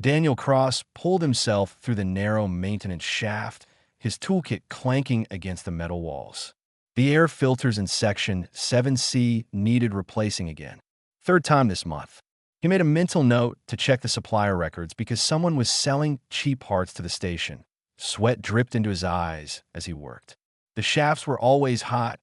Daniel Cross pulled himself through the narrow maintenance shaft, his toolkit clanking against the metal walls. The air filters in Section 7C needed replacing again. Third time this month. He made a mental note to check the supplier records because someone was selling cheap parts to the station. Sweat dripped into his eyes as he worked. The shafts were always hot,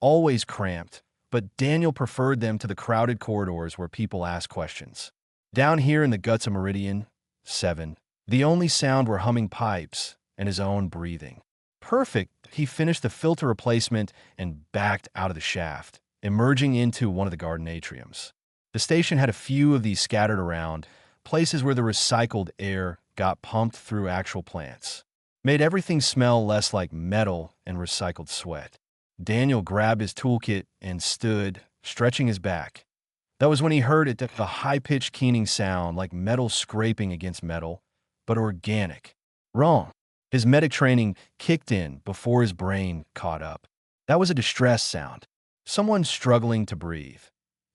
always cramped, but Daniel preferred them to the crowded corridors where people asked questions. Down here in the guts of Meridian 7, the only sound were humming pipes and his own breathing. Perfect, he finished the filter replacement and backed out of the shaft, emerging into one of the garden atriums. The station had a few of these scattered around, places where the recycled air got pumped through actual plants. Made everything smell less like metal and recycled sweat. Daniel grabbed his toolkit and stood, stretching his back. That was when he heard it, a high-pitched keening sound like metal scraping against metal, but organic. Wrong. His medic training kicked in before his brain caught up. That was a distress sound. Someone struggling to breathe.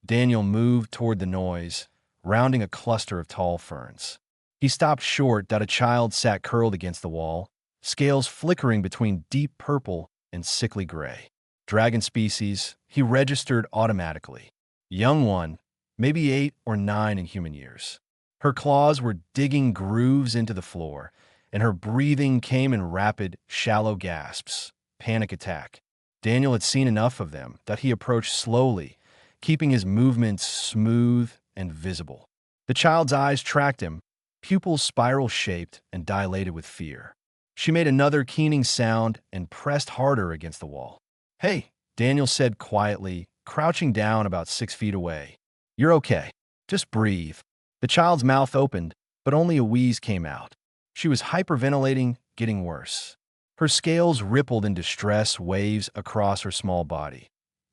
Daniel moved toward the noise, rounding a cluster of tall ferns. He stopped short that a child sat curled against the wall, scales flickering between deep purple and sickly gray. Dragon species, he registered automatically. Young one, maybe 8 or 9 in human years. Her claws were digging grooves into the floor, and her breathing came in rapid, shallow gasps. Panic attack. Daniel had seen enough of them that he approached slowly, keeping his movements smooth and visible. The child's eyes tracked him, pupils spiral-shaped and dilated with fear. She made another keening sound and pressed harder against the wall. "Hey," Daniel said quietly, crouching down about 6 feet away. "You're okay. Just breathe." The child's mouth opened, but only a wheeze came out. She was hyperventilating, getting worse. Her scales rippled in distress waves across her small body.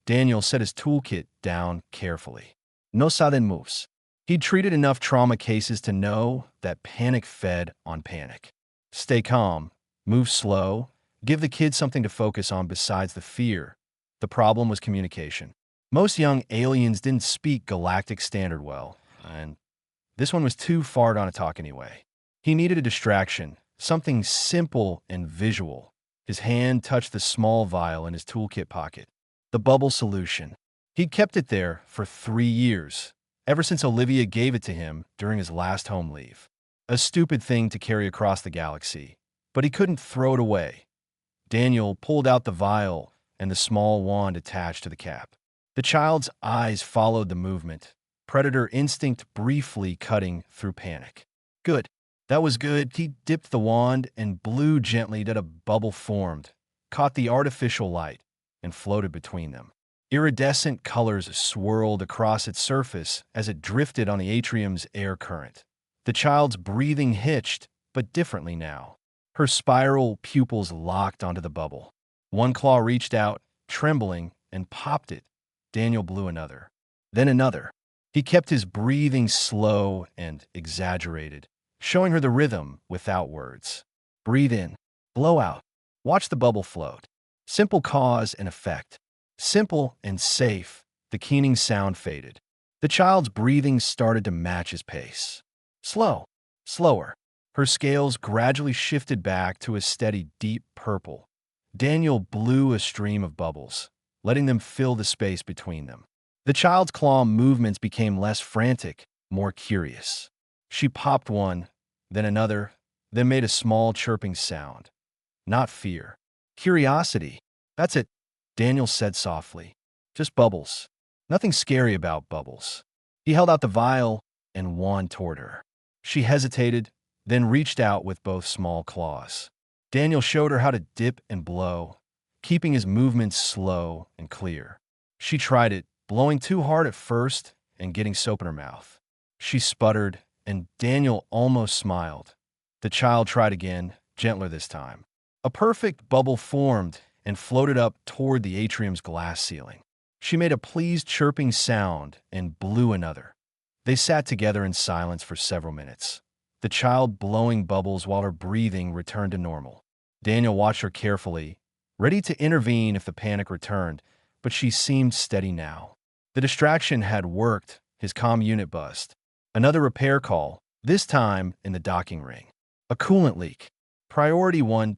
Daniel set his toolkit down carefully. No sudden moves. He'd treated enough trauma cases to know that panic fed on panic. Stay calm, move slow, give the kid something to focus on besides the fear. The problem was communication. Most young aliens didn't speak Galactic Standard well, and this one was too far down to talk anyway. He needed a distraction, something simple and visual. His hand touched the small vial in his toolkit pocket. The bubble solution. He'd kept it there for 3 years, ever since Olivia gave it to him during his last home leave. A stupid thing to carry across the galaxy, but he couldn't throw it away. Daniel pulled out the vial and the small wand attached to the cap. The child's eyes followed the movement, predator instinct briefly cutting through panic. Good. That was good. He dipped the wand and blew gently that a bubble formed, caught the artificial light, and floated between them. Iridescent colors swirled across its surface as it drifted on the atrium's air current. The child's breathing hitched, but differently now. Her spiral pupils locked onto the bubble. One claw reached out, trembling, and popped it. Daniel blew another. Then another. He kept his breathing slow and exaggerated, showing her the rhythm without words. Breathe in, blow out, watch the bubble float. Simple cause and effect. Simple and safe, the keening sound faded. The child's breathing started to match his pace. Slow, slower. Her scales gradually shifted back to a steady deep purple. Daniel blew a stream of bubbles, letting them fill the space between them. The child's claw movements became less frantic, more curious. She popped one, then another, then made a small chirping sound. Not fear. Curiosity. That's it, Daniel said softly. Just bubbles. Nothing scary about bubbles. He held out the vial and wand toward her. She hesitated, then reached out with both small claws. Daniel showed her how to dip and blow, keeping his movements slow and clear. She tried it, blowing too hard at first and getting soap in her mouth. She sputtered, and Daniel almost smiled. The child tried again, gentler this time. A perfect bubble formed and floated up toward the atrium's glass ceiling. She made a pleased chirping sound and blew another. They sat together in silence for several minutes, the child blowing bubbles while her breathing returned to normal. Daniel watched her carefully, ready to intervene if the panic returned, but she seemed steady now. The distraction had worked, his comm unit buzzed. Another repair call, This time in the docking ring. A coolant leak. Priority 1.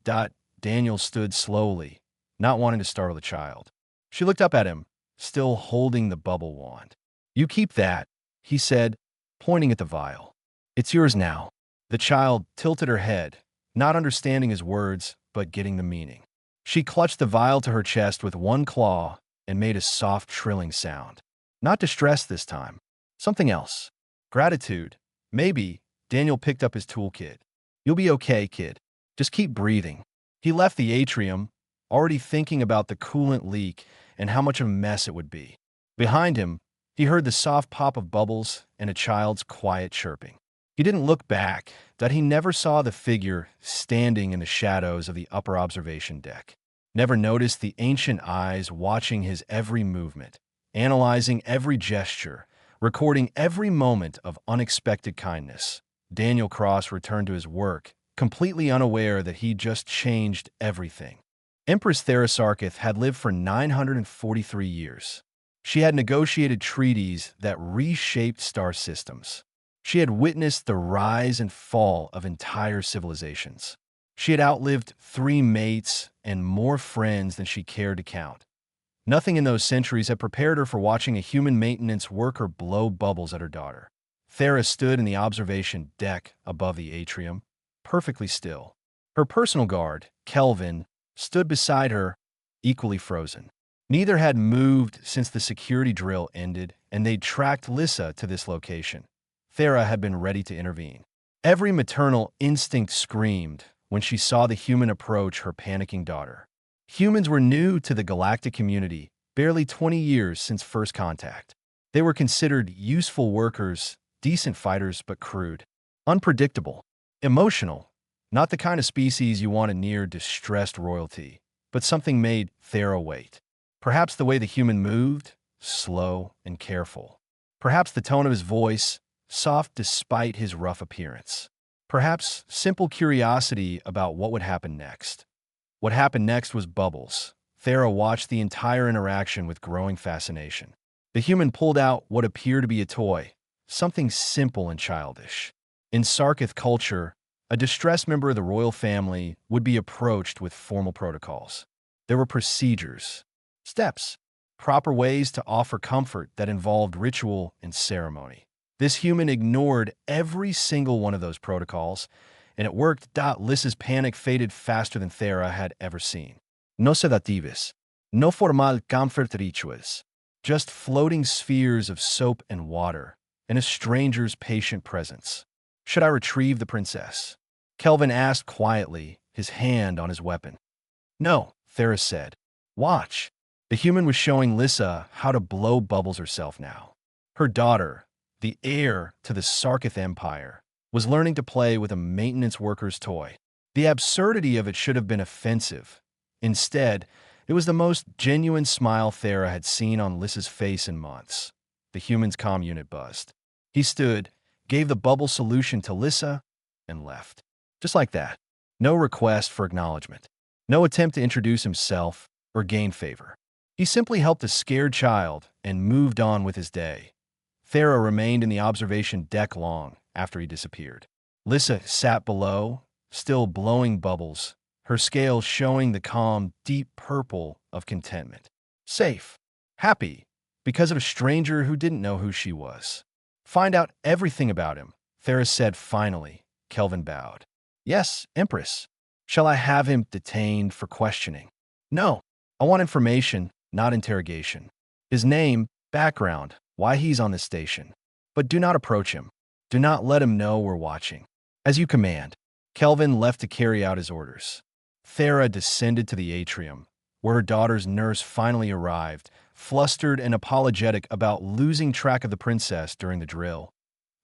Daniel stood slowly, not wanting to startle the child. She looked up at him, still holding the bubble wand. "You keep that," he said, pointing at the vial. "It's yours now." The child tilted her head, not understanding his words, but getting the meaning. She clutched the vial to her chest with one claw and made a soft, trilling sound. Not distress this time. Something else. Gratitude. Maybe. Daniel picked up his toolkit. "You'll be okay, kid. Just keep breathing." He left the atrium, already thinking about the coolant leak and how much of a mess it would be. Behind him, he heard the soft pop of bubbles and a child's quiet chirping. He didn't look back, that he never saw the figure standing in the shadows of the upper observation deck. Never noticed the ancient eyes watching his every movement, analyzing every gesture, recording every moment of unexpected kindness. Daniel Cross returned to his work, completely unaware that he just changed everything. Empress Therasarkith had lived for 943 years. She had negotiated treaties that reshaped star systems. She had witnessed the rise and fall of entire civilizations. She had outlived 3 mates and more friends than she cared to count. Nothing in those centuries had prepared her for watching a human maintenance worker blow bubbles at her daughter. Thera stood in the observation deck above the atrium, perfectly still. Her personal guard, Kelvin, stood beside her, equally frozen. Neither had moved since the security drill ended, and they'd tracked Lissa to this location. Thera had been ready to intervene. Every maternal instinct screamed when she saw the human approach her panicking daughter. Humans were new to the galactic community, barely 20 years since first contact. They were considered useful workers, decent fighters but crude, unpredictable, emotional, not the kind of species you want near distressed royalty, but something made Thera wait. Perhaps the way the human moved, slow and careful. Perhaps the tone of his voice, soft despite his rough appearance. Perhaps simple curiosity about what would happen next. What happened next was bubbles. Thera watched the entire interaction with growing fascination. The human pulled out what appeared to be a toy, something simple and childish. In Sarkith culture, a distressed member of the royal family would be approached with formal protocols. There were procedures, steps, proper ways to offer comfort that involved ritual and ceremony. This human ignored every single one of those protocols, and it worked. Lissa's panic faded faster than Thera had ever seen. No sedatives, no formal comfort rituals, just floating spheres of soap and water, and a stranger's patient presence. "Should I retrieve the princess?" Kelvin asked quietly, his hand on his weapon. "No," Thera said. "Watch." The human was showing Lissa how to blow bubbles herself now. Her daughter, the heir to the Sarkith Empire, was learning to play with a maintenance worker's toy. The absurdity of it should have been offensive. Instead, it was the most genuine smile Thera had seen on Lissa's face in months. The human's comm unit buzzed. He stood, gave the bubble solution to Lissa, and left. Just like that. No request for acknowledgement. No attempt to introduce himself or gain favor. He simply helped a scared child and moved on with his day. Thera remained in the observation deck long after he disappeared. Lissa sat below, still blowing bubbles, her scales showing the calm, deep purple of contentment. Safe, happy, because of a stranger who didn't know who she was. "Find out everything about him," Thera said finally. Kelvin bowed. "Yes, Empress. Shall I have him detained for questioning?" "No. I want information, not interrogation. His name, background, why he's on this station. But do not approach him. Do not let him know we're watching." "As you command." Kelvin left to carry out his orders. Thera descended to the atrium, where her daughter's nurse finally arrived, flustered and apologetic about losing track of the princess during the drill.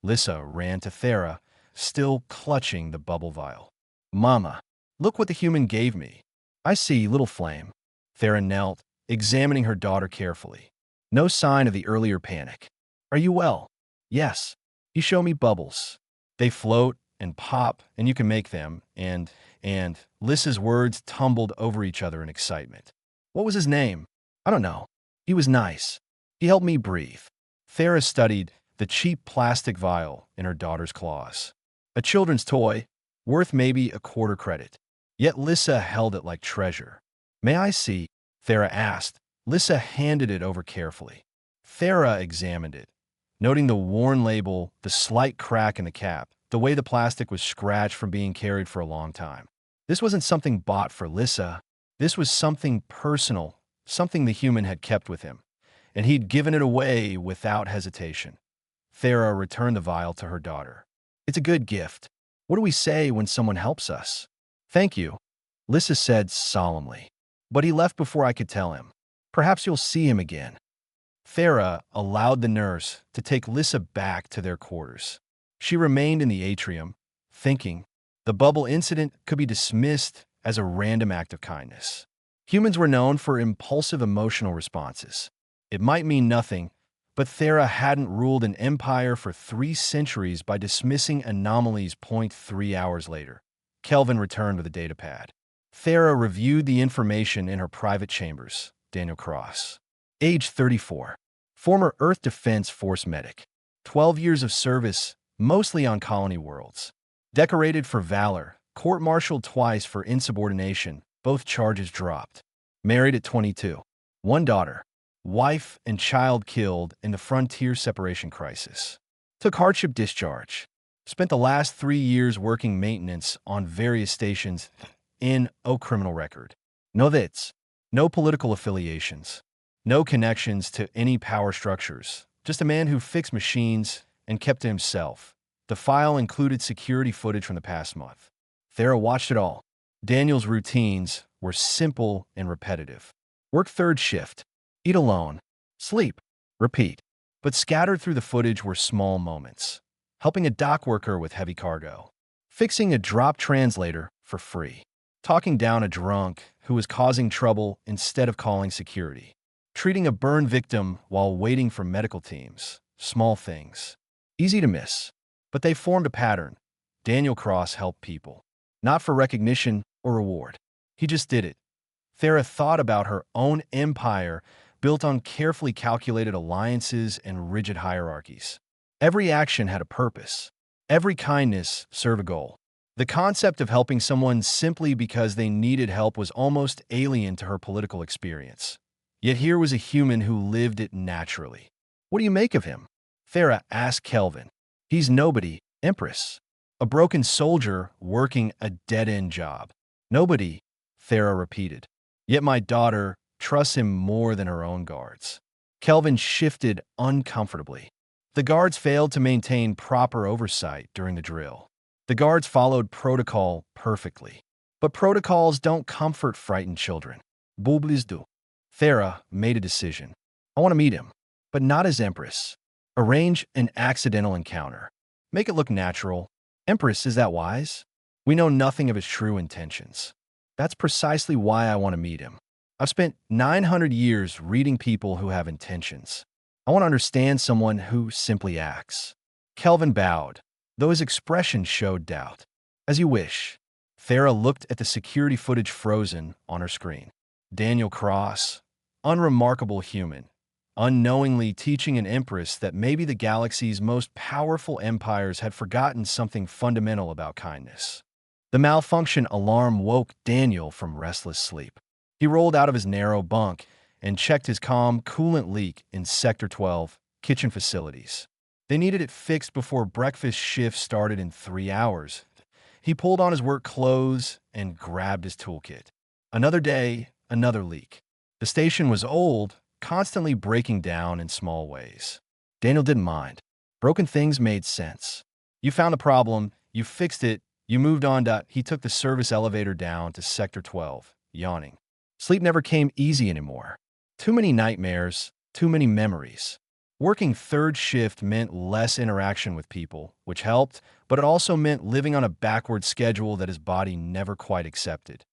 Lissa ran to Thera, still clutching the bubble vial. "Mama, look what the human gave me." "I see, little flame." Thera knelt, examining her daughter carefully. No sign of the earlier panic. "Are you well?" "Yes." "You show me bubbles. They float and pop, and you can make them, and Lissa's words tumbled over each other in excitement. "What was his name?" "I don't know. He was nice. He helped me breathe." Thera studied the cheap plastic vial in her daughter's claws. A children's toy, worth maybe a quarter credit. Yet Lissa held it like treasure. "May I see?" Thera asked. Lissa handed it over carefully. Thera examined it, noting the worn label, the slight crack in the cap, the way the plastic was scratched from being carried for a long time. This wasn't something bought for Lissa. This was something personal, something the human had kept with him, and he'd given it away without hesitation. Thera returned the vial to her daughter. "It's a good gift. What do we say when someone helps us?" "Thank you," Lissa said solemnly. "But he left before I could tell him. Perhaps you'll see him again." Thera allowed the nurse to take Lissa back to their quarters. She remained in the atrium, thinking. The bubble incident could be dismissed as a random act of kindness. Humans were known for impulsive emotional responses. It might mean nothing, but Thera hadn't ruled an empire for 3 centuries by dismissing anomalies 0.3 hours later. Kelvin returned with a datapad. Thera reviewed the information in her private chambers. Daniel Cross. Age 34. Former Earth Defense Force medic. 12 years of service, mostly on colony worlds. Decorated for valor, court-martialed twice for insubordination, both charges dropped. Married at 22. 1 daughter. Wife and child killed in the frontier separation crisis. Took hardship discharge. Spent the last 3 years working maintenance on various stations in O criminal record. No thits. No political affiliations. No connections to any power structures. Just a man who fixed machines and kept to himself. The file included security footage from the past month. Thera watched it all. Daniel's routines were simple and repetitive. Work 3rd shift. Eat alone. Sleep. Repeat. But scattered through the footage were small moments. Helping a dock worker with heavy cargo. Fixing a drop translator for free. Talking down a drunk who was causing trouble instead of calling security. Treating a burn victim while waiting for medical teams. Small things. Easy to miss. But they formed a pattern. Daniel Cross helped people. Not for recognition or reward. He just did it. Thera thought about her own empire built on carefully calculated alliances and rigid hierarchies. Every action had a purpose. Every kindness served a goal. The concept of helping someone simply because they needed help was almost alien to her political experience. Yet here was a human who lived it naturally. "What do you make of him?" Thera asked Kelvin. "He's nobody, Empress. A broken soldier working a dead-end job." "Nobody," Thera repeated. "Yet my daughter trusts him more than her own guards." Kelvin shifted uncomfortably. The guards failed to maintain proper oversight during the drill. The guards followed protocol perfectly. But protocols don't comfort frightened children. Bublis do. Thera made a decision. "I want to meet him, but not as Empress. Arrange an accidental encounter. Make it look natural. Empress, is that wise? We know nothing of his true intentions. That's precisely why I want to meet him. I've spent 900 years reading people who have intentions. I want to understand someone who simply acts." Kelvin bowed, though his expression showed doubt. "As you wish." Thera looked at the security footage frozen on her screen. Daniel Cross, unremarkable human, unknowingly teaching an Empress that maybe the galaxy's most powerful empires had forgotten something fundamental about kindness. The malfunction alarm woke Daniel from restless sleep. He rolled out of his narrow bunk and checked his coolant leak in Sector 12, kitchen facilities. They needed it fixed before breakfast shift started in 3 hours. He pulled on his work clothes and grabbed his toolkit. Another day, another leak. The station was old, constantly breaking down in small ways. Daniel didn't mind. Broken things made sense. You found the problem, you fixed it, you moved on. He took the service elevator down to Sector 12, yawning. Sleep never came easy anymore. Too many nightmares, too many memories. Working 3rd shift meant less interaction with people, which helped, but it also meant living on a backward schedule that his body never quite accepted.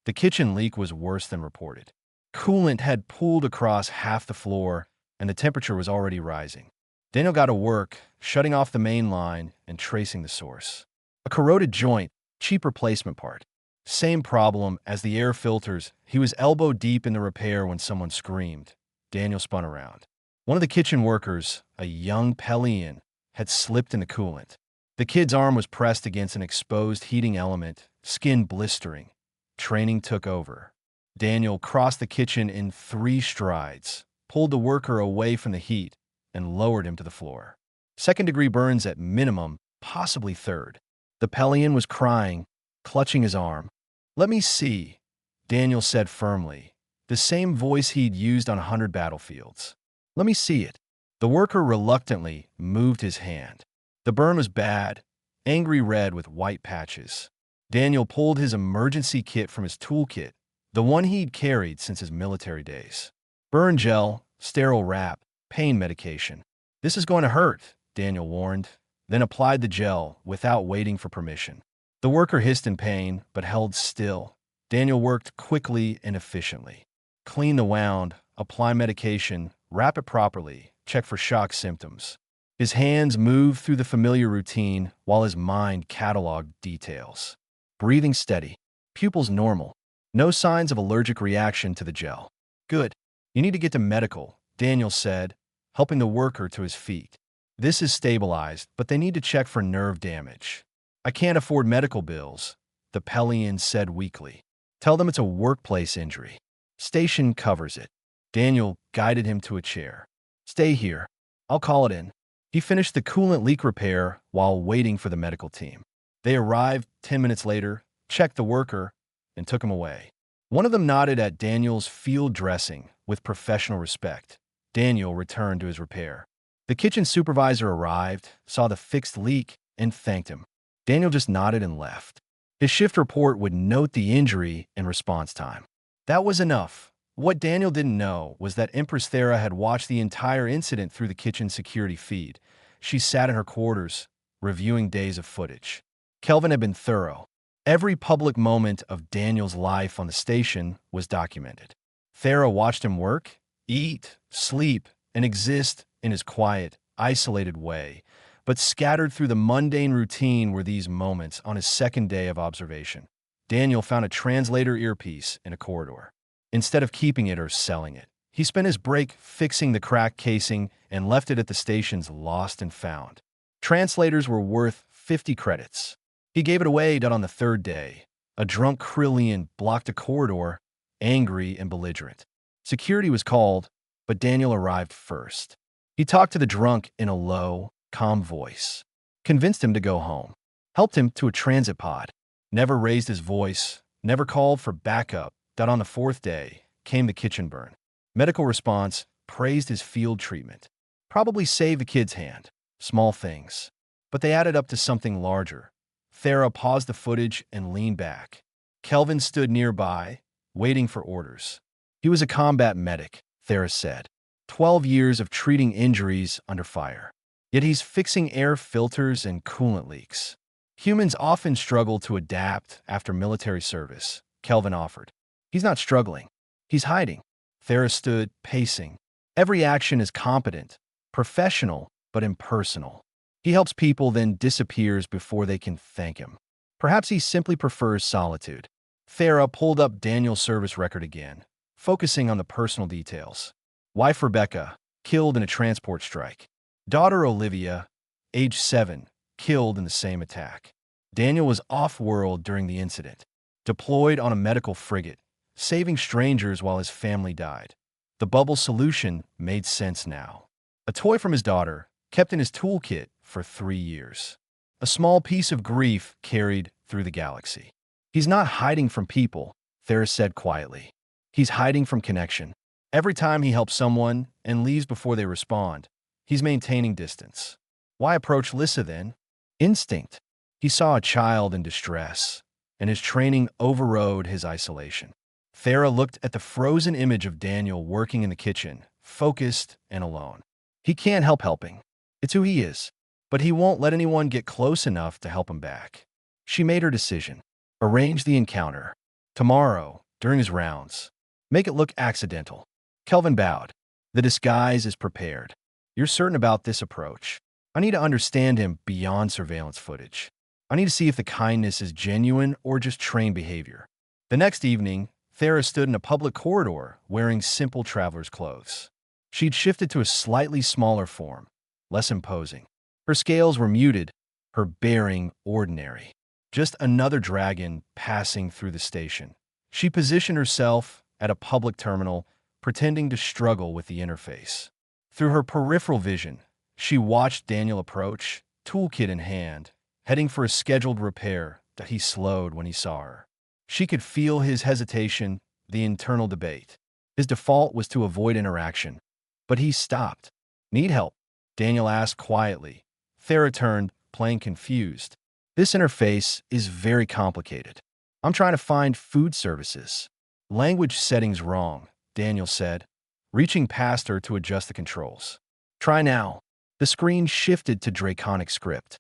The kitchen leak was worse than reported. Coolant had pooled across half the floor, and the temperature was already rising. Daniel got to work, shutting off the main line and tracing the source. A corroded joint, cheap replacement part. Same problem as the air filters. He was elbow deep in the repair when someone screamed. Daniel spun around. One of the kitchen workers, a young Pelian, had slipped in the coolant. The kid's arm was pressed against an exposed heating element, skin blistering. Training took over. Daniel crossed the kitchen in 3 strides, pulled the worker away from the heat, and lowered him to the floor. Second-degree burns at minimum, possibly third. The Pelian was crying, clutching his arm. "Let me see," Daniel said firmly, the same voice he'd used on 100 battlefields. "Let me see it." The worker reluctantly moved his hand. The burn was bad, angry red with white patches. Daniel pulled his emergency kit from his toolkit, the one he'd carried since his military days. Burn gel, sterile wrap, pain medication. "This is going to hurt," Daniel warned, then applied the gel without waiting for permission. The worker hissed in pain, but held still. Daniel worked quickly and efficiently. Clean the wound, apply medication, wrap it properly, check for shock symptoms. His hands moved through the familiar routine while his mind cataloged details. Breathing steady. Pupils normal. No signs of allergic reaction to the gel. "Good. You need to get to medical," Daniel said, helping the worker to his feet. "This is stabilized, but they need to check for nerve damage." "I can't afford medical bills," the Pelian said weakly. "Tell them it's a workplace injury. Station covers it." Daniel guided him to a chair. "Stay here. I'll call it in." He finished the coolant leak repair while waiting for the medical team. They arrived 10 minutes later, checked the worker, and took him away. One of them nodded at Daniel's field dressing with professional respect. Daniel returned to his repair. The kitchen supervisor arrived, saw the fixed leak, and thanked him. Daniel just nodded and left. His shift report would note the injury and response time. That was enough. What Daniel didn't know was that Empress Thera had watched the entire incident through the kitchen security feed. She sat in her quarters, reviewing days of footage. Kelvin had been thorough. Every public moment of Daniel's life on the station was documented. Thera watched him work, eat, sleep, and exist in his quiet, isolated way, but scattered through the mundane routine were these moments on his second day of observation. Daniel found a translator earpiece in a corridor. Instead of keeping it or selling it, he spent his break fixing the cracked casing and left it at the station's lost and found. Translators were worth 50 credits. He gave it away on the 3rd day. A drunk Krillian blocked a corridor, angry and belligerent. Security was called, but Daniel arrived first. He talked to the drunk in a low, calm voice, convinced him to go home, helped him to a transit pod, never raised his voice, never called for backup. On the 4th day came the kitchen burn. Medical response praised his field treatment. Probably saved the kid's hand. Small things. But they added up to something larger. Thera paused the footage and leaned back. Kelvin stood nearby, waiting for orders. He was a combat medic, Thera said. 12 years of treating injuries under fire. Yet he's fixing air filters and coolant leaks. Humans often struggle to adapt after military service, Kelvin offered. He's not struggling. He's hiding. Thera stood, pacing. Every action is competent, professional, but impersonal. He helps people, then disappears before they can thank him. Perhaps he simply prefers solitude. Thera pulled up Daniel's service record again, focusing on the personal details. Wife Rebecca, killed in a transport strike. Daughter Olivia, age 7, killed in the same attack. Daniel was off-world during the incident, deployed on a medical frigate, saving strangers while his family died. The bubble solution made sense now. A toy from his daughter, kept in his toolkit for 3 years. A small piece of grief carried through the galaxy. He's not hiding from people, Thera said quietly. He's hiding from connection. Every time he helps someone and leaves before they respond, he's maintaining distance. Why approach Lissa then? Instinct. He saw a child in distress, and his training overrode his isolation. Thera looked at the frozen image of Daniel working in the kitchen, focused and alone. He can't help helping. It's who he is. But he won't let anyone get close enough to help him back. She made her decision. Arrange the encounter. Tomorrow, during his rounds. Make it look accidental. Kelvin bowed. The disguise is prepared. You're certain about this approach? I need to understand him beyond surveillance footage. I need to see if the kindness is genuine or just trained behavior. The next evening, Thera stood in a public corridor wearing simple traveler's clothes. She'd shifted to a slightly smaller form, less imposing. Her scales were muted, her bearing ordinary. Just another dragon passing through the station. She positioned herself at a public terminal, pretending to struggle with the interface. Through her peripheral vision, she watched Daniel approach, toolkit in hand, heading for a scheduled repair that he slowed when he saw her. She could feel his hesitation, the internal debate. His default was to avoid interaction, but he stopped. Need help? Daniel asked quietly. Thera turned, playing confused. This interface is very complicated. I'm trying to find food services. Language settings wrong, Daniel said, reaching past her to adjust the controls. Try now. The screen shifted to Draconic script.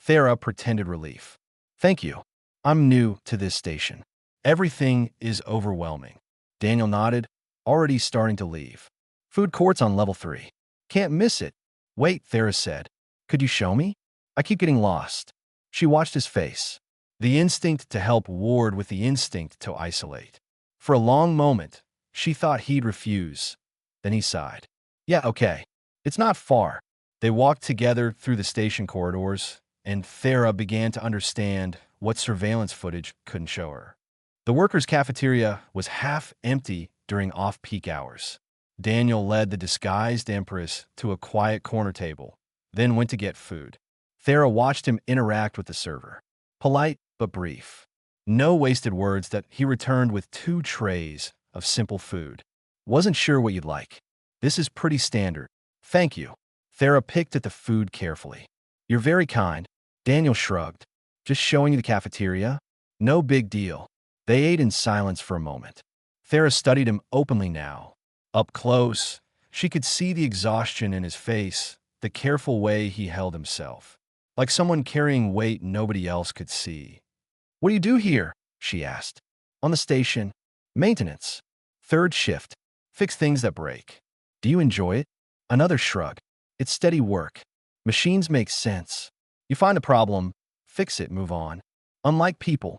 Thera pretended relief. Thank you. I'm new to this station. Everything is overwhelming. Daniel nodded, already starting to leave. Food court's on level 3. Can't miss it. Wait, Thera said. Could you show me? I keep getting lost. She watched his face. The instinct to help warred with the instinct to isolate. For a long moment, she thought he'd refuse. Then he sighed. Yeah, okay. It's not far. They walked together through the station corridors, and Thera began to understand what surveillance footage couldn't show her. The workers' cafeteria was half empty during off-peak hours. Daniel led the disguised Empress to a quiet corner table, then went to get food. Thera watched him interact with the server. Polite, but brief. No wasted words that he returned with 2 trays of simple food. Wasn't sure what you'd like. This is pretty standard. Thank you. Thera picked at the food carefully. You're very kind. Daniel shrugged. Just showing you the cafeteria? No big deal. They ate in silence for a moment. Thera studied him openly now. Up close, she could see the exhaustion in his face, the careful way he held himself. Like someone carrying weight nobody else could see. What do you do here? She asked. On the station. Maintenance. 3rd shift. Fix things that break. Do you enjoy it? Another shrug. It's steady work. Machines make sense. You find a problem, fix it, move on. Unlike people.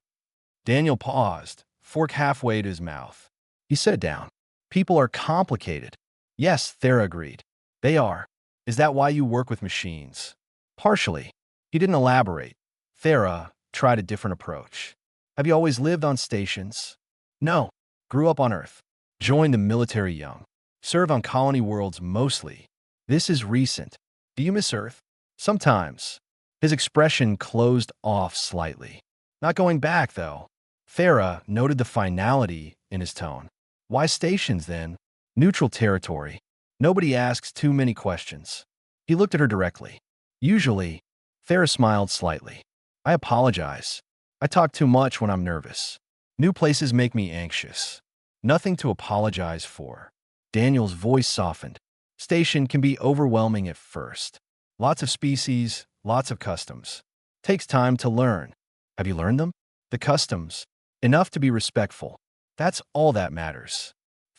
Daniel paused, fork halfway to his mouth. He set it down. People are complicated. Yes, Thera agreed. They are. Is that why you work with machines? Partially. He didn't elaborate. Thera tried a different approach. Have you always lived on stations? No. Grew up on Earth. Joined the military young. Served on colony worlds mostly. This is recent. Do you miss Earth? Sometimes. His expression closed off slightly. Not going back, though. Thera noted the finality in his tone. Why stations, then? Neutral territory. Nobody asks too many questions. He looked at her directly. Usually, Thera smiled slightly. I apologize. I talk too much when I'm nervous. New places make me anxious. Nothing to apologize for. Daniel's voice softened. Station can be overwhelming at first. Lots of species, lots of customs. Takes time to learn. Have you learned them? The customs. Enough to be respectful. That's all that matters.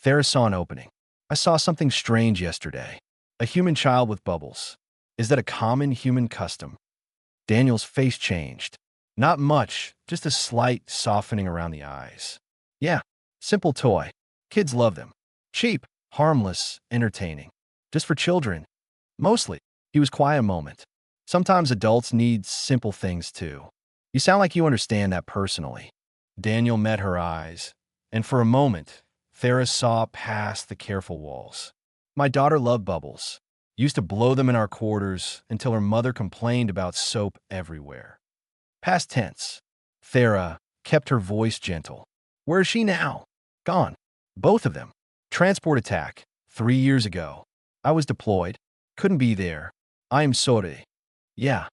Thera saw an opening. I saw something strange yesterday. A human child with bubbles. Is that a common human custom? Daniel's face changed. Not much, just a slight softening around the eyes. Yeah, simple toy. Kids love them. Cheap, harmless, entertaining. Just for children. Mostly. He was quiet a moment. Sometimes adults need simple things too. You sound like you understand that personally. Daniel met her eyes, and for a moment, Thera saw past the careful walls. My daughter loved bubbles. Used to blow them in our quarters until her mother complained about soap everywhere. Past tense. Thera kept her voice gentle. Where is she now? Gone. Both of them. Transport attack. 3 years ago. I was deployed. Couldn't be there. I am sorry. Yeah.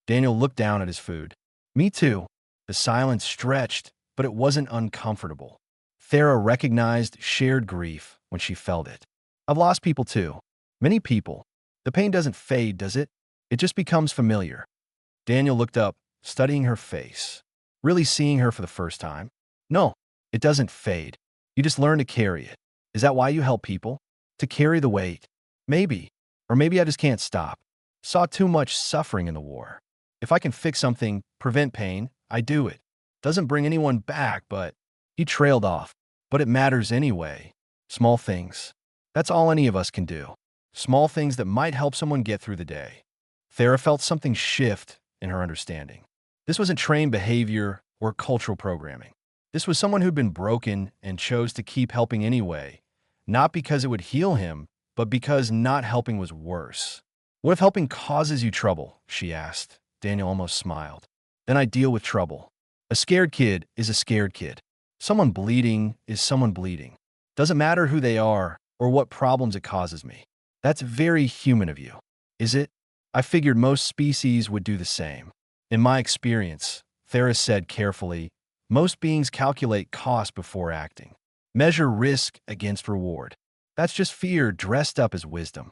Daniel looked down at his food. Me too. The silence stretched, but it wasn't uncomfortable. Thera recognized shared grief when she felt it. I've lost people too. Many people. The pain doesn't fade, does it? It just becomes familiar. Daniel looked up, studying her face. Really seeing her for the first time? No, it doesn't fade. You just learn to carry it. Is that why you help people? To carry the weight? Maybe. Or maybe I just can't stop. Saw too much suffering in the war. If I can fix something, prevent pain, I do it. Doesn't bring anyone back, but... He trailed off. But it matters anyway. Small things. That's all any of us can do. Small things that might help someone get through the day. Thera felt something shift in her understanding. This wasn't trained behavior or cultural programming. This was someone who'd been broken and chose to keep helping anyway, not because it would heal him, but because not helping was worse. What if helping causes you trouble? She asked. Daniel almost smiled. Then I deal with trouble. A scared kid is a scared kid. Someone bleeding is someone bleeding. Doesn't matter who they are or what problems it causes me. That's very human of you. Is it? I figured most species would do the same. In my experience, Thera said carefully, most beings calculate cost before acting. Measure risk against reward. That's just fear dressed up as wisdom.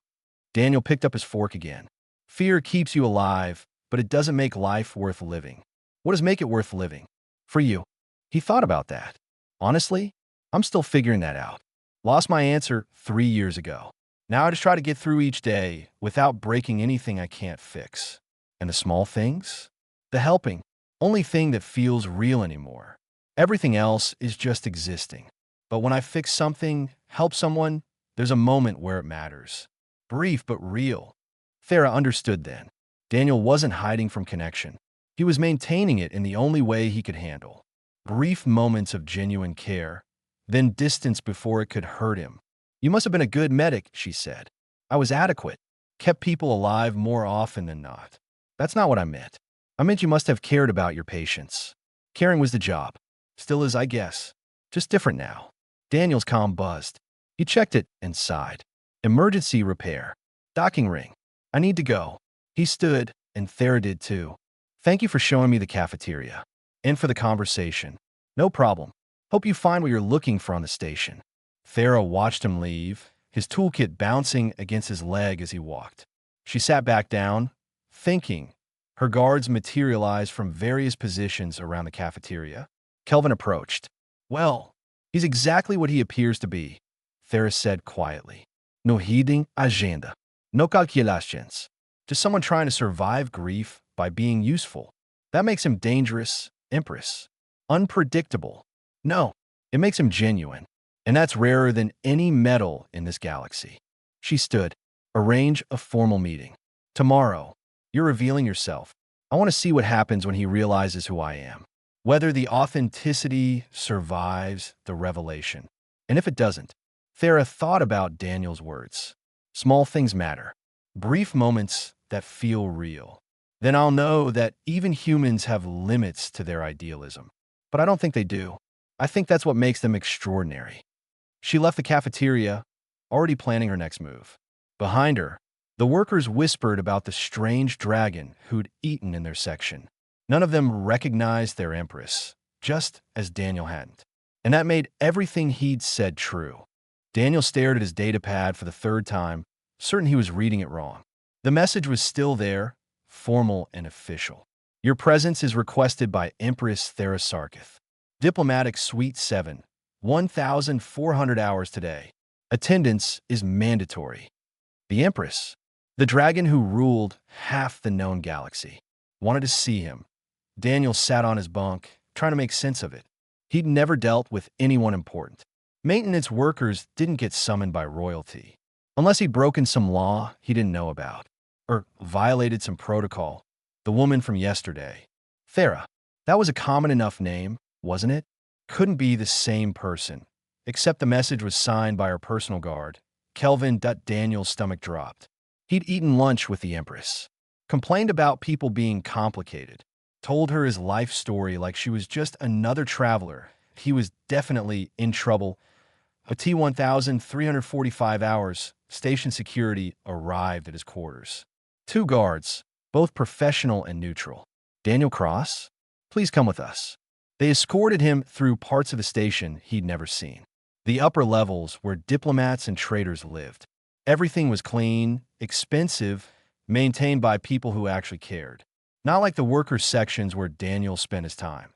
Daniel picked up his fork again. Fear keeps you alive, but it doesn't make life worth living. What does make it worth living? For you. He thought about that. Honestly, I'm still figuring that out. Lost my answer 3 years ago. Now I just try to get through each day without breaking anything I can't fix. And the small things? The helping. Only thing that feels real anymore. Everything else is just existing. But when I fix something, help someone, there's a moment where it matters. Brief but real. Thera understood then. Daniel wasn't hiding from connection. He was maintaining it in the only way he could handle. Brief moments of genuine care, then distance before it could hurt him. You must have been a good medic, she said. I was adequate. Kept people alive more often than not. That's not what I meant. I meant you must have cared about your patients. Caring was the job. Still is, I guess. Just different now. Daniel's comm buzzed. He checked it and sighed. Emergency repair. Docking ring. I need to go. He stood, and Thera did too. Thank you for showing me the cafeteria. And for the conversation. No problem. Hope you find what you're looking for on the station. Thera watched him leave, his toolkit bouncing against his leg as he walked. She sat back down, thinking. Her guards materialized from various positions around the cafeteria. Kelvin approached. Well, he's exactly what he appears to be, Thera said quietly. No hiding agenda. No calculations. Just someone trying to survive grief by being useful. That makes him dangerous, Empress. Unpredictable. No, it makes him genuine. And that's rarer than any metal in this galaxy. She stood. Arrange a formal meeting. Tomorrow. You're revealing yourself. I want to see what happens when he realizes who I am. Whether the authenticity survives the revelation. And if it doesn't, Thera thought about Daniel's words. Small things matter. Brief moments that feel real. Then I'll know that even humans have limits to their idealism. But I don't think they do. I think that's what makes them extraordinary. She left the cafeteria, already planning her next move. Behind her, the workers whispered about the strange dragon who'd eaten in their section. None of them recognized their Empress, just as Daniel hadn't. And that made everything he'd said true. Daniel stared at his datapad for the third time, certain he was reading it wrong. The message was still there, formal and official. Your presence is requested by Empress Thera Sarkith. Diplomatic Suite 7, 1,400 hours today. Attendance is mandatory. The Empress, the dragon who ruled half the known galaxy, wanted to see him. Daniel sat on his bunk, trying to make sense of it. He'd never dealt with anyone important. Maintenance workers didn't get summoned by royalty, unless he'd broken some law he didn't know about, or violated some protocol. The woman from yesterday. Thera. That was a common enough name, wasn't it? Couldn't be the same person, except the message was signed by her personal guard. Kelvin. Daniel's stomach dropped. He'd eaten lunch with the Empress. Complained about people being complicated. Told her his life story like she was just another traveler. He was definitely in trouble. A T-1,345 hours, station security arrived at his quarters. 2 guards, both professional and neutral. Daniel Cross? Please come with us. They escorted him through parts of the station he'd never seen. The upper levels where diplomats and traders lived. Everything was clean, expensive, maintained by people who actually cared. Not like the workers' sections where Daniel spent his time.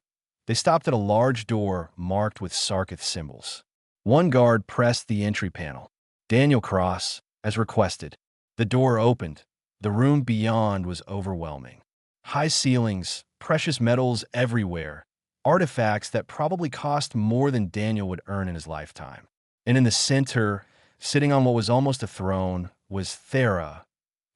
They stopped at a large door marked with Sarkith symbols. One guard pressed the entry panel. Daniel Cross, as requested. The door opened. The room beyond was overwhelming. High ceilings, precious metals everywhere, artifacts that probably cost more than Daniel would earn in his lifetime. And in the center, sitting on what was almost a throne, was Thera,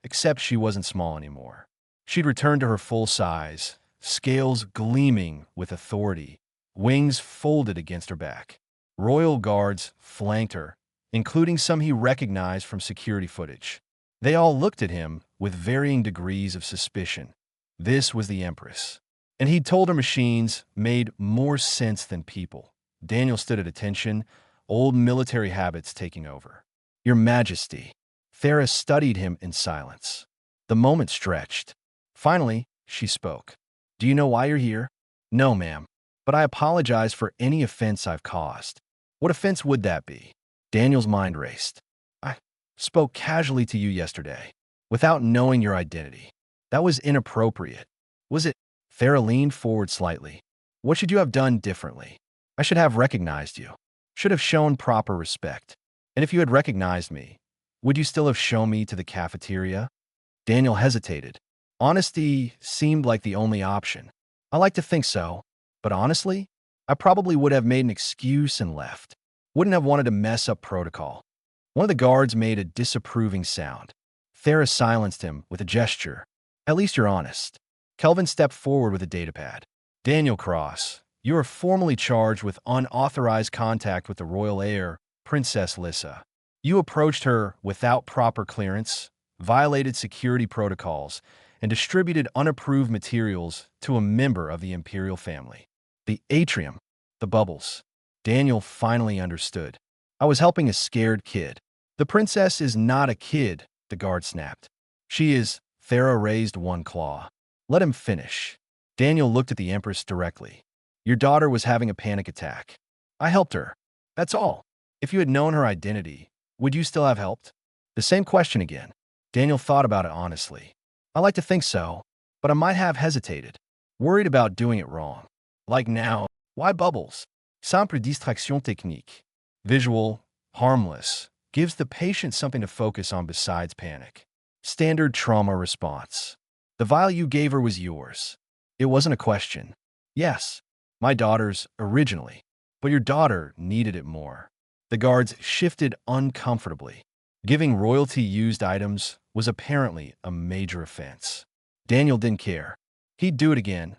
except she wasn't small anymore. She'd returned to her full size, scales gleaming with authority, wings folded against her back. Royal guards flanked her, including some he recognized from security footage. They all looked at him with varying degrees of suspicion. This was the Empress, and he'd told her machines made more sense than people. Daniel stood at attention, old military habits taking over. Your Majesty. Thera studied him in silence. The moment stretched. Finally, she spoke. Do you know why you're here? No, ma'am, but I apologize for any offense I've caused. What offense would that be? Daniel's mind raced. I spoke casually to you yesterday, without knowing your identity. That was inappropriate. Was it? Thera leaned forward slightly. What should you have done differently? I should have recognized you. Should have shown proper respect. And if you had recognized me, would you still have shown me to the cafeteria? Daniel hesitated. Honesty seemed like the only option. I like to think so, but honestly, I probably would have made an excuse and left. Wouldn't have wanted to mess up protocol. One of the guards made a disapproving sound. Thera silenced him with a gesture. At least you're honest. Kelvin stepped forward with a datapad. Daniel Cross, you are formally charged with unauthorized contact with the royal heir, Princess Lissa. You approached her without proper clearance, violated security protocols, and distributed unapproved materials to a member of the imperial family. The atrium, the bubbles. Daniel finally understood. I was helping a scared kid. The princess is not a kid, the guard snapped. She is. Thera raised one claw. Let him finish. Daniel looked at the Empress directly. Your daughter was having a panic attack. I helped her. That's all. If you had known her identity, would you still have helped? The same question again. Daniel thought about it honestly. I like to think so, but I might have hesitated, worried about doing it wrong. Like now, why bubbles? Simple distraction technique. Visual, harmless, gives the patient something to focus on besides panic. Standard trauma response. The vial you gave her was yours. It wasn't a question. Yes, my daughter's originally, but your daughter needed it more. The guards shifted uncomfortably. Giving royalty-used items was apparently a major offense. Daniel didn't care. He'd do it again.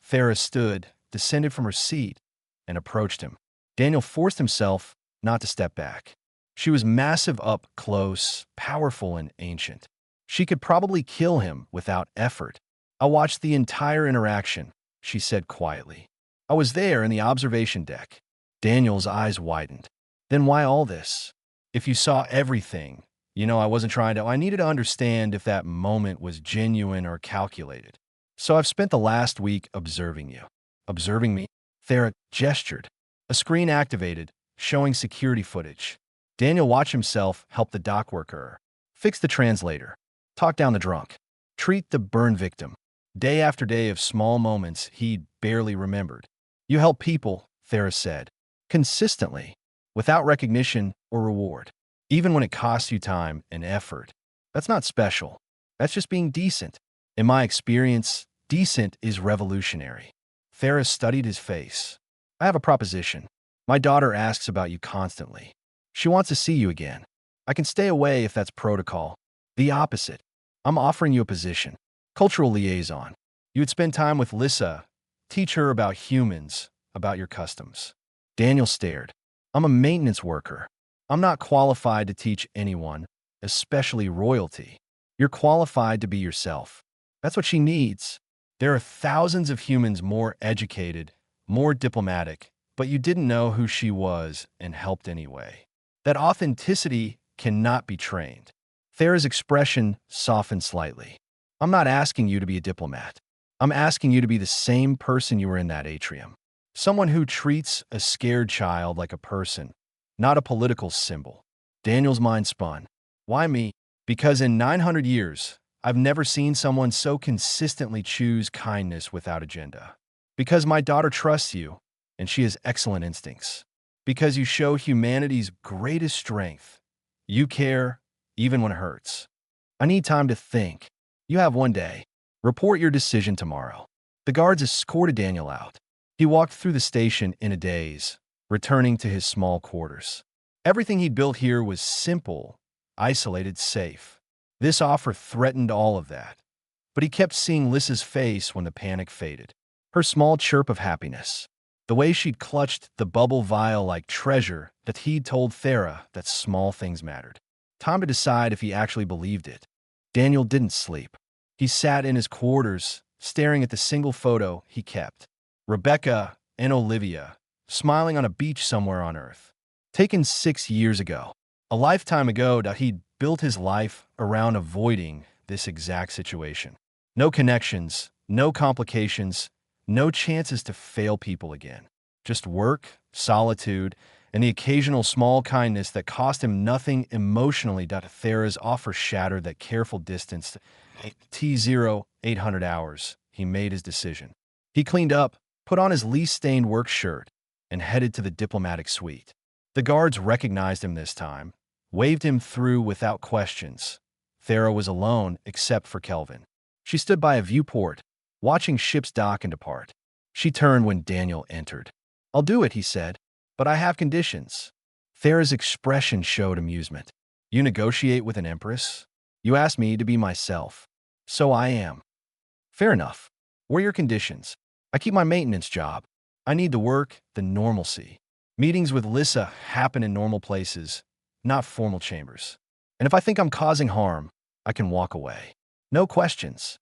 Thera stood, descended from her seat, and approached him. Daniel forced himself not to step back. She was massive up close, powerful, and ancient. She could probably kill him without effort. I watched the entire interaction, she said quietly. I was there in the observation deck. Daniel's eyes widened. Then why all this? If you saw everything, I wasn't trying to. I needed to understand if that moment was genuine or calculated. So I've spent the last week observing you. Observing me? Thera gestured. A screen activated, showing security footage. Daniel watched himself help the dock worker, fix the translator, talk down the drunk, treat the burn victim. Day after day of small moments he'd barely remembered. You help people, Thera said, consistently, without recognition or reward. Even when it costs you time and effort. That's not special. That's just being decent. In my experience, decent is revolutionary. Thera studied his face. I have a proposition. My daughter asks about you constantly. She wants to see you again. I can stay away if that's protocol. The opposite. I'm offering you a position. Cultural liaison. You would spend time with Lissa, teach her about humans, about your customs. Daniel stared. I'm a maintenance worker. I'm not qualified to teach anyone, especially royalty. You're qualified to be yourself. That's what she needs. There are thousands of humans more educated, more diplomatic, but you didn't know who she was and helped anyway. That authenticity cannot be trained. Thera's expression softened slightly. I'm not asking you to be a diplomat. I'm asking you to be the same person you were in that atrium. Someone who treats a scared child like a person, not a political symbol. Daniel's mind spun. Why me? Because in 900 years, I've never seen someone so consistently choose kindness without agenda. Because my daughter trusts you, and she has excellent instincts. Because you show humanity's greatest strength. You care, even when it hurts. I need time to think. You have one day. Report your decision tomorrow. The guards escorted Daniel out. He walked through the station in a daze, returning to his small quarters. Everything he'd built here was simple, isolated, safe. This offer threatened all of that. But he kept seeing Lissa's face when the panic faded. Her small chirp of happiness. The way she'd clutched the bubble vial like treasure that he'd told Thera that small things mattered. Time to decide if he actually believed it. Daniel didn't sleep. He sat in his quarters, staring at the single photo he kept. Rebecca and Olivia, smiling on a beach somewhere on Earth. Taken 6 years ago. A lifetime ago that he'd built his life around avoiding this exact situation. No connections, no complications, no chances to fail people again. Just work, solitude, and the occasional small kindness that cost him nothing emotionally. Thera's offer shattered that careful distance. T0, 800 hours. He made his decision. He cleaned up, put on his least-stained work shirt, and headed to the diplomatic suite. The guards recognized him this time, waved him through without questions. Thera was alone except for Kelvin. She stood by a viewport, watching ships dock and depart. She turned when Daniel entered. "I'll do it," he said, "but I have conditions." Thera's expression showed amusement. "You negotiate with an Empress? You asked me to be myself. So I am." "Fair enough. What are your conditions?" "I keep my maintenance job. I need the work, the normalcy. Meetings with Lissa happen in normal places, not formal chambers. And if I think I'm causing harm, I can walk away. No questions."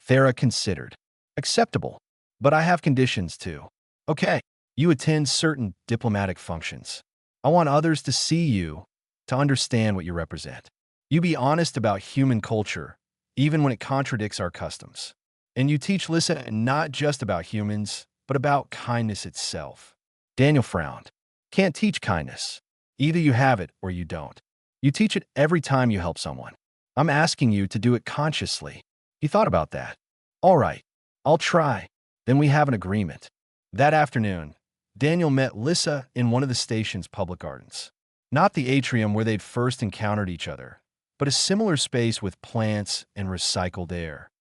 Thera considered. "Acceptable. But I have conditions too." "Okay. You attend certain diplomatic functions. I want others to see you, to understand what you represent. You be honest about human culture, even when it contradicts our customs. And you teach Lissa not just about humans, but about kindness itself." Daniel frowned. "Can't teach kindness. Either you have it or you don't. You teach it every time you help someone. I'm asking you to do it consciously." He thought about that. "All right, I'll try. Then we have an agreement." That afternoon, Daniel met Lissa in one of the station's public gardens. Not the atrium where they'd first encountered each other, but a similar space with plants and recycled air.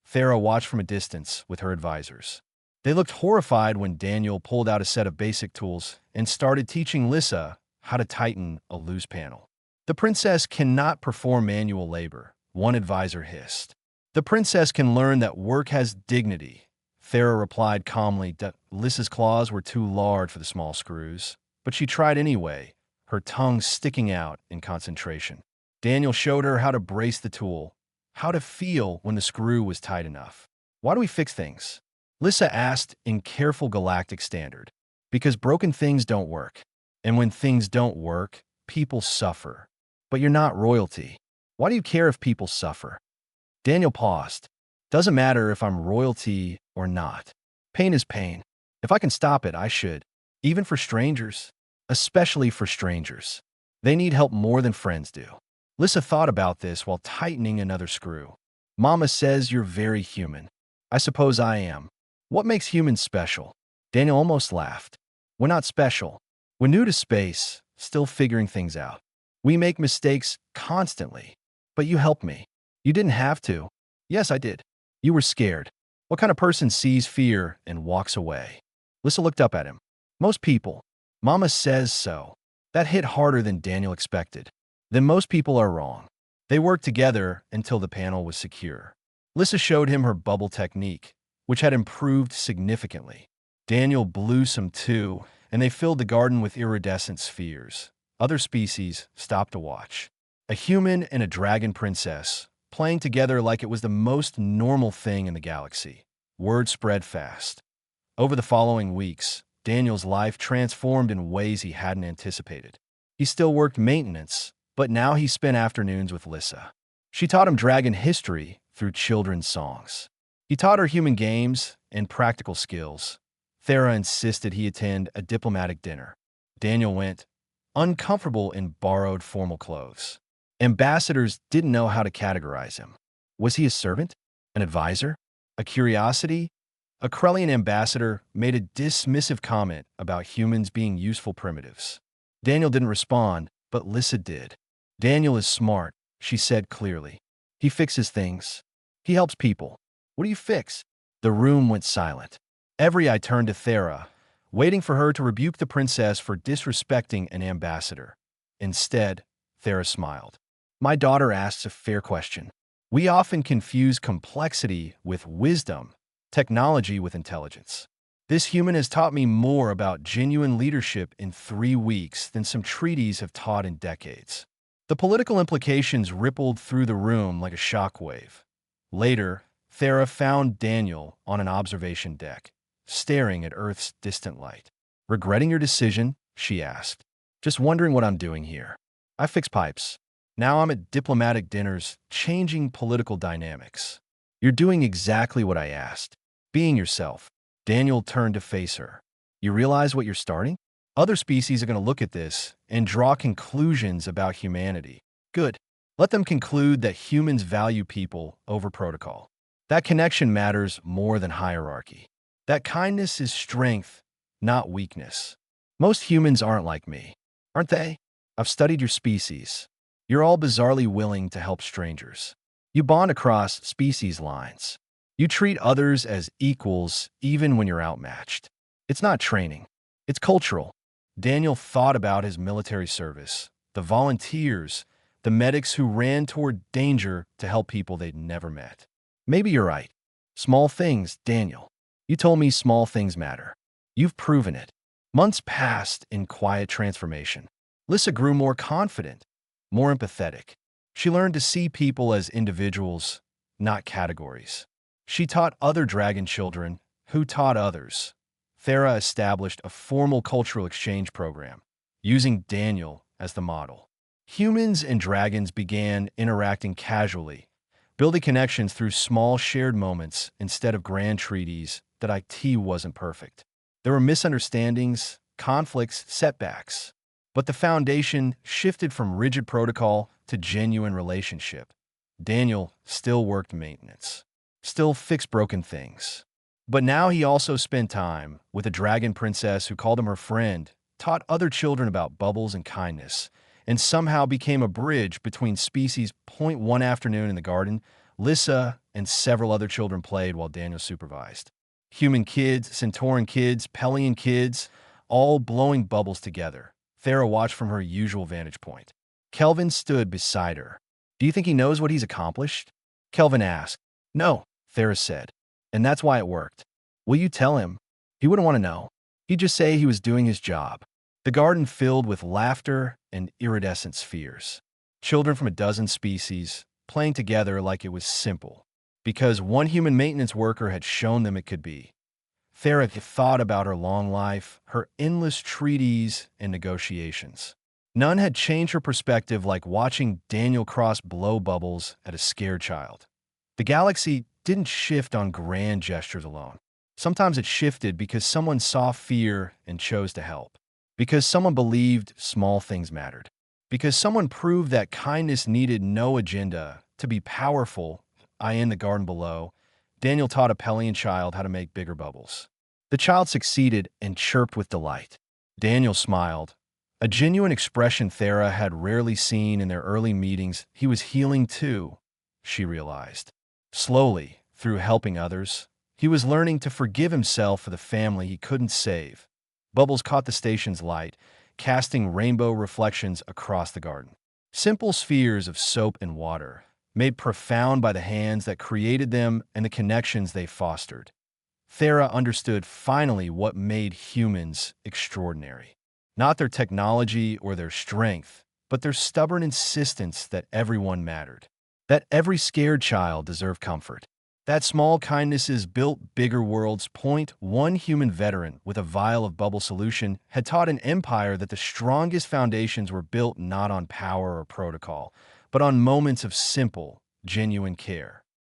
Thera watched from a distance with her advisors. They looked horrified when Daniel pulled out a set of basic tools and started teaching Lissa how to tighten a loose panel. "The princess cannot perform manual labor," one advisor hissed. "The princess can learn that work has dignity." Thera replied calmly that Lissa's claws were too large for the small screws, but she tried anyway, her tongue sticking out in concentration. Daniel showed her how to brace the tool, how to feel when the screw was tight enough. "Why do we fix things?" Lissa asked in careful galactic standard. "Because broken things don't work. And when things don't work, people suffer. But you're not royalty. Why do you care if people suffer?" Daniel paused. "Doesn't matter if I'm royalty or not. Pain is pain. If I can stop it, I should. Even for strangers. Especially for strangers. They need help more than friends do." Lissa thought about this while tightening another screw. "Mama says you're very human. I suppose I am. What makes humans special?" Daniel almost laughed. "We're not special. We're new to space, still figuring things out. We make mistakes constantly. But you helped me. You didn't have to." "Yes, I did." "You were scared. What kind of person sees fear and walks away?" Lissa looked up at him. "Most people. Mama says so." That hit harder than Daniel expected. Then most people are wrong. They worked together until the panel was secure. Lissa showed him her bubble technique, which had improved significantly. Daniel blew some too, and they filled the garden with iridescent spheres. Other species stopped to watch. A human and a dragon princess, playing together like it was the most normal thing in the galaxy. Word spread fast. Over the following weeks, Daniel's life transformed in ways he hadn't anticipated. He still worked maintenance, but now he spent afternoons with Lissa. She taught him dragon history through children's songs. He taught her human games and practical skills. Thera insisted he attend a diplomatic dinner. Daniel went, uncomfortable in borrowed formal clothes. Ambassadors didn't know how to categorize him. Was he a servant? An advisor? A curiosity? A Krellian ambassador made a dismissive comment about humans being useful primitives. Daniel didn't respond, but Lissa did. "Daniel is smart," she said clearly. "He fixes things. He helps people." "What do you fix?" The room went silent. Every eye turned to Thera, waiting for her to rebuke the princess for disrespecting an ambassador. Instead, Thera smiled. My daughter asks a fair question. We often confuse complexity with wisdom, technology with intelligence. This human has taught me more about genuine leadership in 3 weeks than some treaties have taught in decades. The political implications rippled through the room like a shockwave. Later, Thera found Daniel on an observation deck, staring at Earth's distant light. "Regretting your decision?" she asked. "Just wondering what I'm doing here. I fix pipes. Now I'm at diplomatic dinners, changing political dynamics." "You're doing exactly what I asked. Being yourself." Daniel turned to face her. "You realize what you're starting? Other species are going to look at this and draw conclusions about humanity. Good. Let them conclude that humans value people over protocol. That connection matters more than hierarchy. That kindness is strength, not weakness. Most humans aren't like me, aren't they? I've studied your species. You're all bizarrely willing to help strangers. You bond across species lines. You treat others as equals even when you're outmatched. It's not training. It's cultural." Daniel thought about his military service, the volunteers, the medics who ran toward danger to help people they'd never met. "Maybe you're right. Small things, Daniel. You told me small things matter. You've proven it." Months passed in quiet transformation. Lissa grew more confident, more empathetic. She learned to see people as individuals, not categories. She taught other dragon children, who taught others. Thera established a formal cultural exchange program, using Daniel as the model. Humans and dragons began interacting casually, building connections through small shared moments instead of grand treaties that IT wasn't perfect. There were misunderstandings, conflicts, setbacks, but the foundation shifted from rigid protocol to genuine relationship. Daniel still worked maintenance, still fixed broken things. But now he also spent time with a dragon princess who called him her friend, taught other children about bubbles and kindness, and somehow became a bridge between species. One afternoon in the garden, Lissa and several other children played while Daniel supervised. Human kids, Centauran kids, Pelian kids, all blowing bubbles together. Thera watched from her usual vantage point. Kelvin stood beside her. "Do you think he knows what he's accomplished?" Kelvin asked. "No," Thera said. "And that's why it worked. Will you tell him?" "He wouldn't want to know. He'd just say he was doing his job." The garden filled with laughter and iridescent spheres. Children from a dozen species, playing together like it was simple, because one human maintenance worker had shown them it could be. Thera thought about her long life, her endless treaties and negotiations. None had changed her perspective like watching Daniel Cross blow bubbles at a scared child. The galaxy didn't shift on grand gestures alone. Sometimes it shifted because someone saw fear and chose to help. Because someone believed small things mattered. Because someone proved that kindness needed no agenda to be powerful. In the garden below, Daniel taught a Pelian child how to make bigger bubbles. The child succeeded and chirped with delight. Daniel smiled, a genuine expression Thera had rarely seen in their early meetings. He was healing too, she realized. Slowly, through helping others, he was learning to forgive himself for the family he couldn't save. Bubbles caught the station's light, casting rainbow reflections across the garden. Simple spheres of soap and water, made profound by the hands that created them and the connections they fostered. Thera understood finally what made humans extraordinary. Not their technology or their strength, but their stubborn insistence that everyone mattered. That every scared child deserved comfort. That small kindnesses built bigger worlds. One human veteran with a vial of bubble solution had taught an empire that the strongest foundations were built not on power or protocol, but on moments of simple, genuine care.